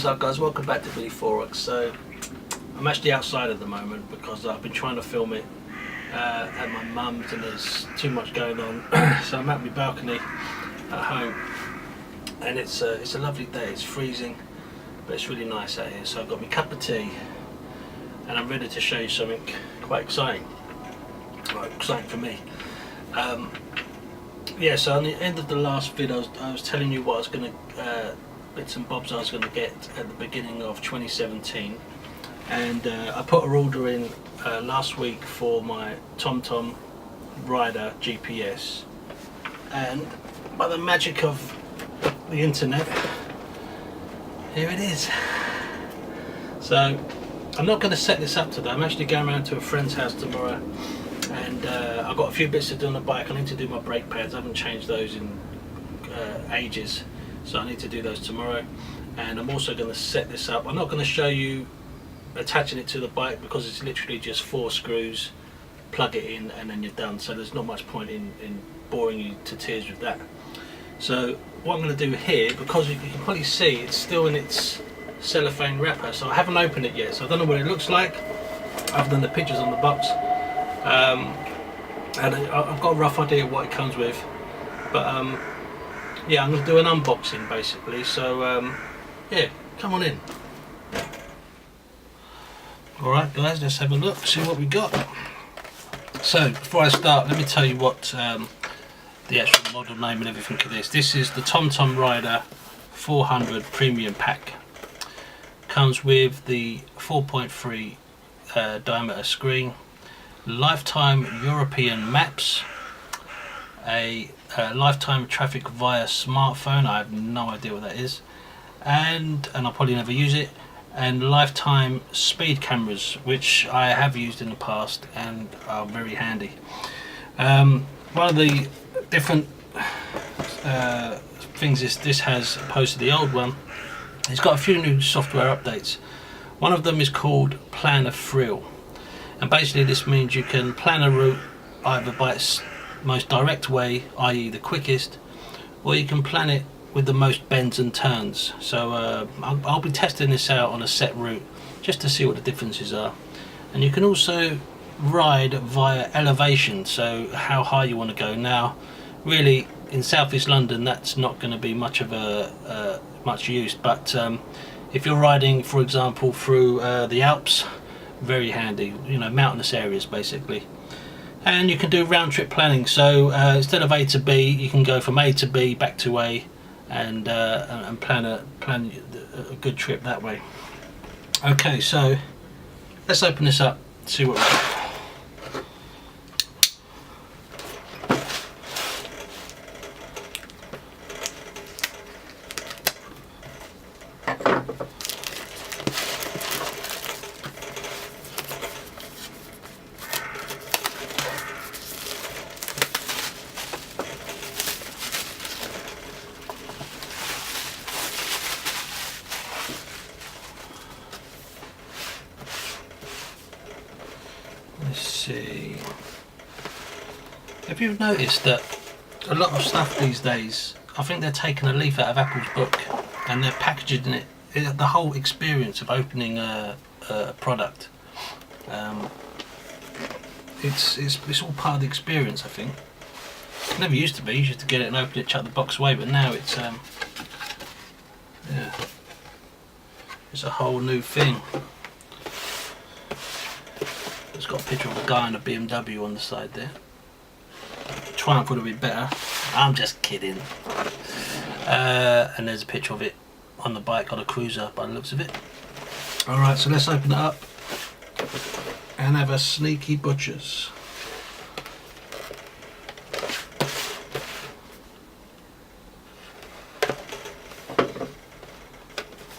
What's up guys, welcome back to Billy4X. So I'm actually outside at the moment because I've been trying to film it at my mum's and there's too much going on. So I'm at my balcony at home and it's a lovely day. It's freezing but it's really nice out here. So I've got my cup of tea and I'm ready to show you something quite exciting. Well, exciting for me. Yeah, so on the end of the last video I was telling you what I was going to bits and bobs I was going to get at the beginning of 2017, and I put an order in last week for my TomTom Rider GPS, and by the magic of the internet, here it is. So I'm not going to set this up today. I'm actually going around to a friend's house tomorrow, and I've got a few bits to do on the bike. I need to do my brake pads. I haven't changed those in ages, so I need to do those tomorrow. And I'm also going to set this up. I'm not going to show you attaching it to the bike because it's literally just 4 screws, plug it in and then you're done. So there's not much point in boring you to tears with that. So what I'm going to do here, because you can probably see it's still in its cellophane wrapper, so I haven't opened it yet, so I don't know what it looks like other than the pictures on the box. And I've got a rough idea of what it comes with, but yeah, I'm going to do an unboxing basically. So yeah, come on in. Alright guys, let's have a look, see what we got. So before I start, let me tell you what the actual model name and everything of this. This is the TomTom Rider 400 Premium Pack. Comes with the 4.3 diameter screen, lifetime European maps, a lifetime traffic via smartphone. I have no idea what that is, and I'll probably never use it, and lifetime speed cameras, which I have used in the past and are very handy. One of the different things this has opposed to the old one, it's got a few new software updates. One of them is called Plan a Thrill, and basically this means you can plan a route either by its most direct way, i.e. the quickest, or you can plan it with the most bends and turns. So I'll be testing this out on a set route just to see what the differences are. And you can also ride via elevation, so how high you want to go. Now really in southeast London that's not going to be much of a much use, but if you're riding for example through the Alps, very handy, you know, mountainous areas basically. And you can do round trip planning, so instead of A to B you can go from A to B back to A, and plan a good trip that way. Okay, so let's open this up, see what we got. Let's see. Have you noticed that a lot of stuff these days, I think they're taking a leaf out of Apple's book and they're packaging it, the whole experience of opening a product. It's all part of the experience, I think. It never used to be. You used to get it and open it, chuck the box away, but now it's yeah, it's a whole new thing. It's got a picture of a guy in a BMW on the side there. Triumph would have been better. I'm just kidding. And there's a picture of it on the bike on a cruiser by the looks of it. Alright, so let's open it up and have a sneaky butchers.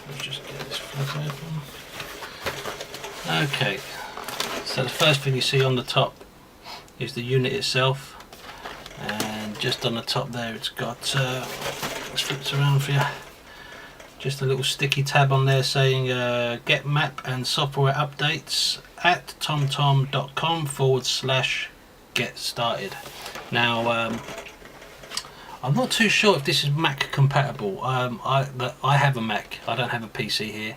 Let's just get this flip open. Okay. So the first thing you see on the top is the unit itself, and just on the top there it's got, let's flip it around for you, just a little sticky tab on there saying get map and software updates at tomtom.com/get started. Now I'm not too sure if this is Mac compatible. I have a Mac. I don't have a PC here,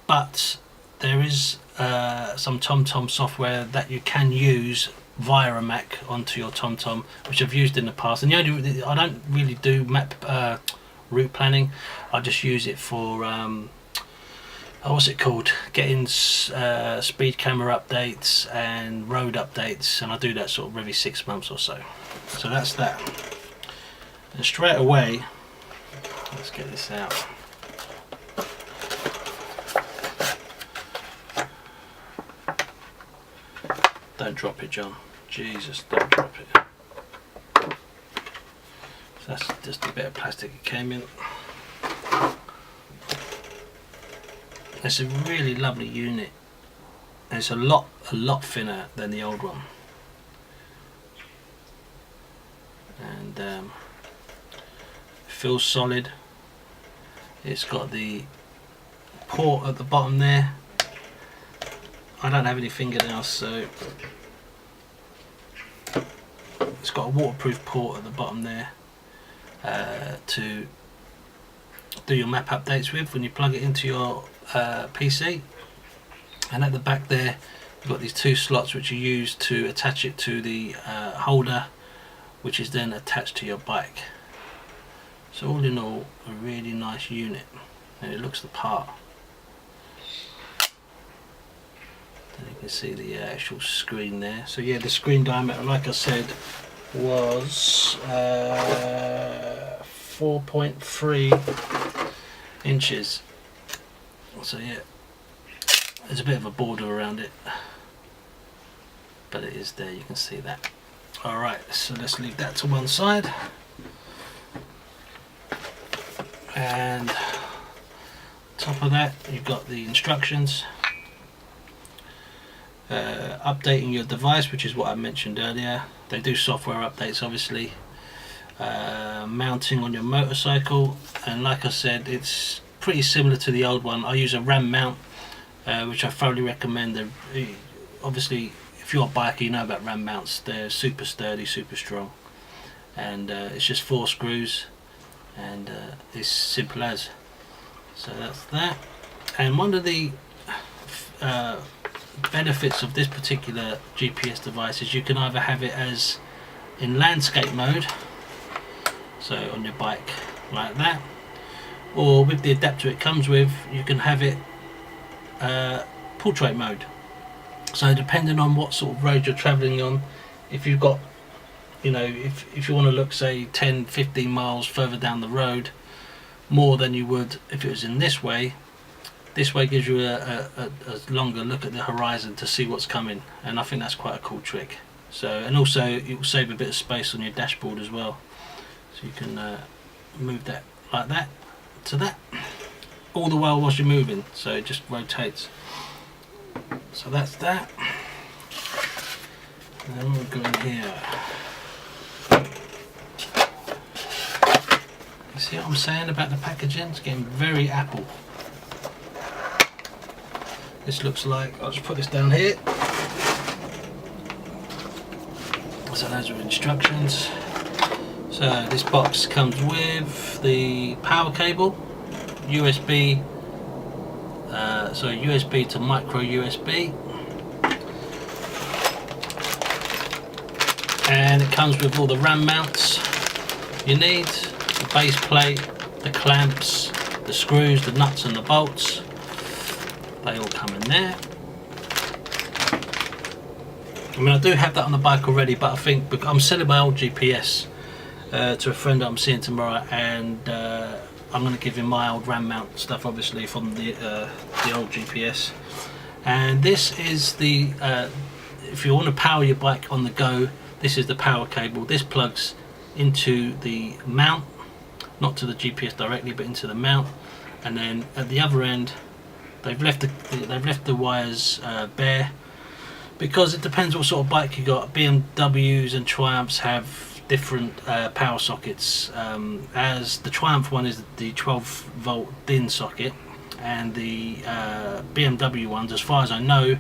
but there is some TomTom software that you can use via a Mac onto your TomTom, which I've used in the past. And I don't really do map route planning. I just use it for what's it called? Getting speed camera updates and road updates, and I do that sort of every 6 months or so. So that's that. And straight away, let's get this out. Don't drop it, John. Jesus, don't drop it. So that's just a bit of plastic it came in. It's a really lovely unit. And it's a lot thinner than the old one. And feels solid. It's got the port at the bottom there. I don't have any fingernails, so it's got a waterproof port at the bottom there to do your map updates with when you plug it into your PC. And at the back there you've got these two slots which you use to attach it to the holder, which is then attached to your bike. So all in all, a really nice unit, and it looks the part. And you can see the actual screen there. So yeah, the screen diameter, like I said, was 4.3 inches. So yeah, there's a bit of a border around it, but it is there, you can see that. Alright, so let's leave that to one side. And top of that you've got the instructions. Updating your device, which is what I mentioned earlier. They do software updates, obviously. Mounting on your motorcycle, and like I said, it's pretty similar to the old one. I use a RAM mount, which I thoroughly recommend. Obviously, if you're a biker, you know about RAM mounts. They're super sturdy, super strong, and it's just 4 screws, and it's simple as. So that's that. And one of the benefits of this particular GPS device is you can either have it as in landscape mode, so on your bike like that, or with the adapter it comes with, you can have it portrait mode. So depending on what sort of road you're traveling on, if you've got, you know, if you want to look say 10-15 miles further down the road, more than you would if it was in this way gives you a longer look at the horizon to see what's coming, and I think that's quite a cool trick. So, and also it will save a bit of space on your dashboard as well, so you can move that like that to that, all the while whilst you're moving, so it just rotates. So that's that. And then we'll go in here. You see what I'm saying about the packaging? It's getting very Apple. This looks like, I'll just put this down here. So those are instructions. So this box comes with the power cable, USB to micro USB, and it comes with all the RAM mounts you need, the base plate, the clamps, the screws, the nuts and the bolts. They all come in there. I mean, I do have that on the bike already, but I think because I'm selling my old GPS to a friend that I'm seeing tomorrow, and I'm going to give him my old RAM mount stuff, obviously from the old GPS. And this is the if you want to power your bike on the go, this is the power cable. This plugs into the mount, not to the GPS directly, but into the mount. And then at the other end, they've left the wires bare, because it depends what sort of bike you got. BMWs and Triumphs have different power sockets, as the Triumph one is the 12 volt DIN socket, and the BMW ones, as far as I know,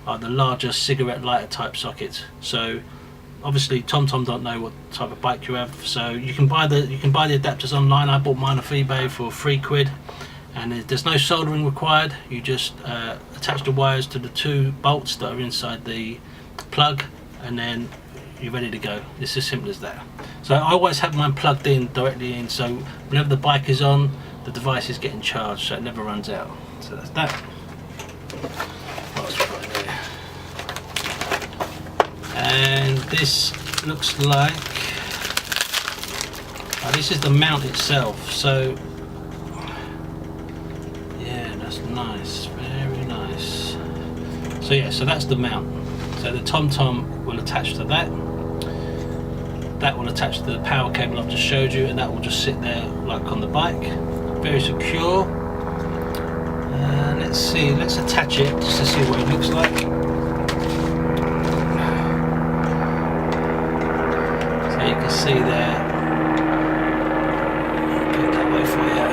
are the larger cigarette lighter type sockets. So obviously TomTom don't know what type of bike you have, so you can buy the adapters online. I bought mine off eBay for £3, and there's no soldering required. You just attach the wires to the 2 bolts that are inside the plug, and then you're ready to go. It's as simple as that. So I always have mine plugged in directly in, so whenever the bike is on, the device is getting charged, so it never runs out. So that's that. What else we got in here? And this looks like, this is the mount itself. So yeah, that's nice, very nice. So yeah, so that's the mount. So the TomTom will attach to that. That will attach to the power cable I've just showed you, and that will just sit there like on the bike. Very secure. Let's see, let's attach it just to see what it looks like. So you can see there. Get it that way for you.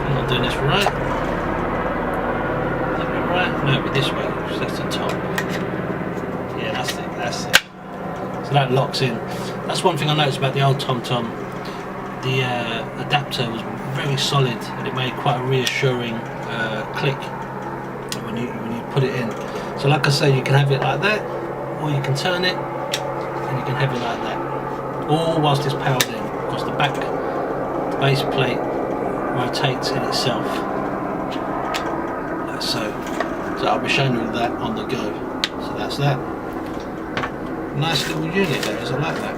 I'm not doing this right. That'd be right. No, it'd be this way. So that's the top. Yeah, that's it. That's it. So that locks in. That's one thing I noticed about the old TomTom. The adapter was very solid, and it made quite a reassuring click when you put it in. So like I say, you can have it like that, or you can turn it, and you can have it like that, all whilst it's powered in, because the base plate rotates in itself, like so. So I'll be showing you that on the go. So that's that. Nice little unit there, I like that.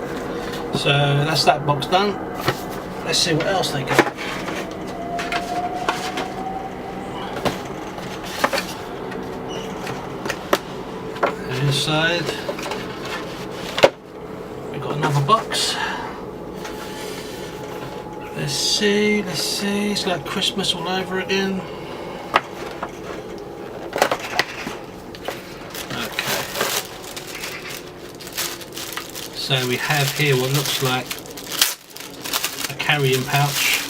So that's that box done. Let's see what else they got. Inside we've got another box. Let's see, it's like Christmas all over again. So we have here what looks like a carrying pouch.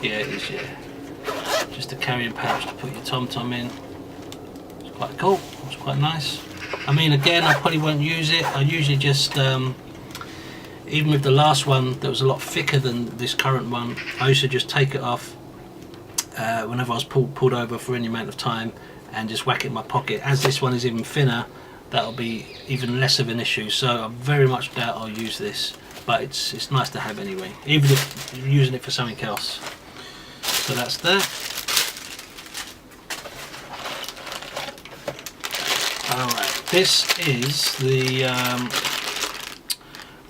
Yeah, it is, yeah. Just a carrying pouch to put your TomTom in. It's quite cool, it's quite nice. I mean, again, I probably won't use it. I usually just, even with the last one that was a lot thicker than this current one, I used to just take it off whenever I was pulled over for any amount of time and just whack it in my pocket. As this one is even thinner, that'll be even less of an issue, so I very much doubt I'll use this, but it's nice to have anyway, even if you're using it for something else. So that's that. Alright, this is the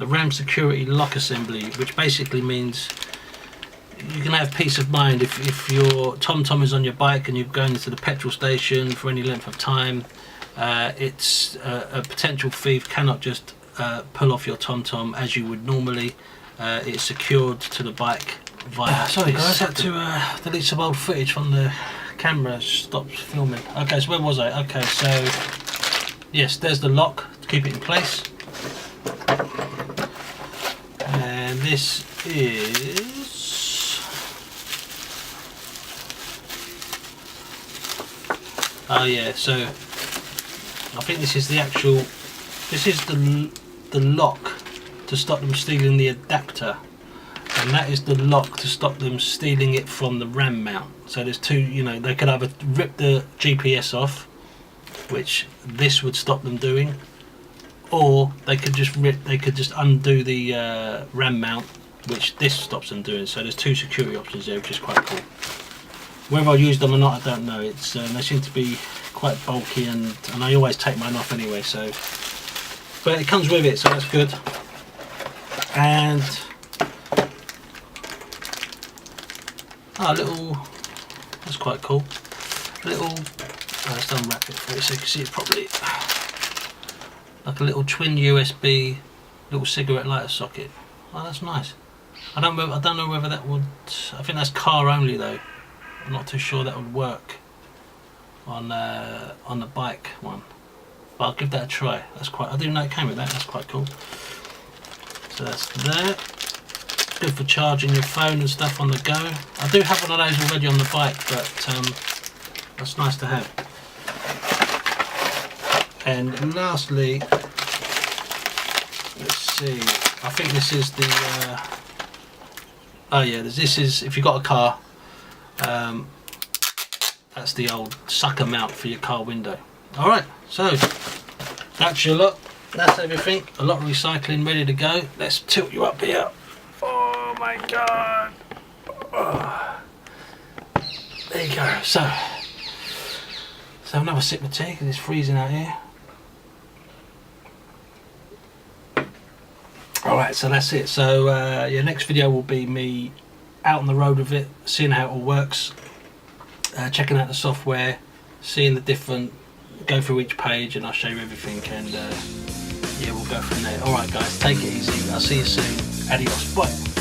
RAM security lock assembly, which basically means you can have peace of mind if your TomTom is on your bike and you're going into the petrol station for any length of time. It's a potential thief cannot just pull off your TomTom as you would normally. It's secured to the bike via. Sorry guys, I had to delete some old footage from the camera. Stopped filming. Okay, so where was I? Okay, so yes, there's the lock to keep it in place, and this is. Oh yeah, so I think this is the actual, this is the lock to stop them stealing the adapter, and that is the lock to stop them stealing it from the RAM mount. So there's two, you know, they could either rip the GPS off, which this would stop them doing, or they could just undo the RAM mount, which this stops them doing. So there's two security options there, which is quite cool. Whether I use them or not, I don't know. It's they seem to be quite bulky, and I always take mine off anyway. So, but it comes with it, so that's good. And a little, that's quite cool. A little, let's unwrap it for you so you can see it properly. Like a little twin USB, little cigarette lighter socket. Oh, that's nice. I don't know whether that would. I think that's car only though. I'm not too sure that would work on the bike one, but I'll give that a try. That's quite. I didn't know it came with that. That's quite cool. So that's that. Good for charging your phone and stuff on the go. I do have one of those already on the bike, but That's nice to have. And lastly, let's see, I think this is the oh yeah, this is, if you've got a car, that's the old sucker mount for your car window. Alright, so that's your lot, that's everything, a lot of recycling ready to go. Let's tilt you up here. Oh my god. Oh. There you go. So another sip of tea because it's freezing out here. Alright, so that's it. So yeah, next video will be me out on the road with it, seeing how it all works, checking out the software, seeing the different, go through each page, and I'll show you everything, and yeah, we'll go from there. Alright guys, take it easy. I'll see you soon. Adios. Bye.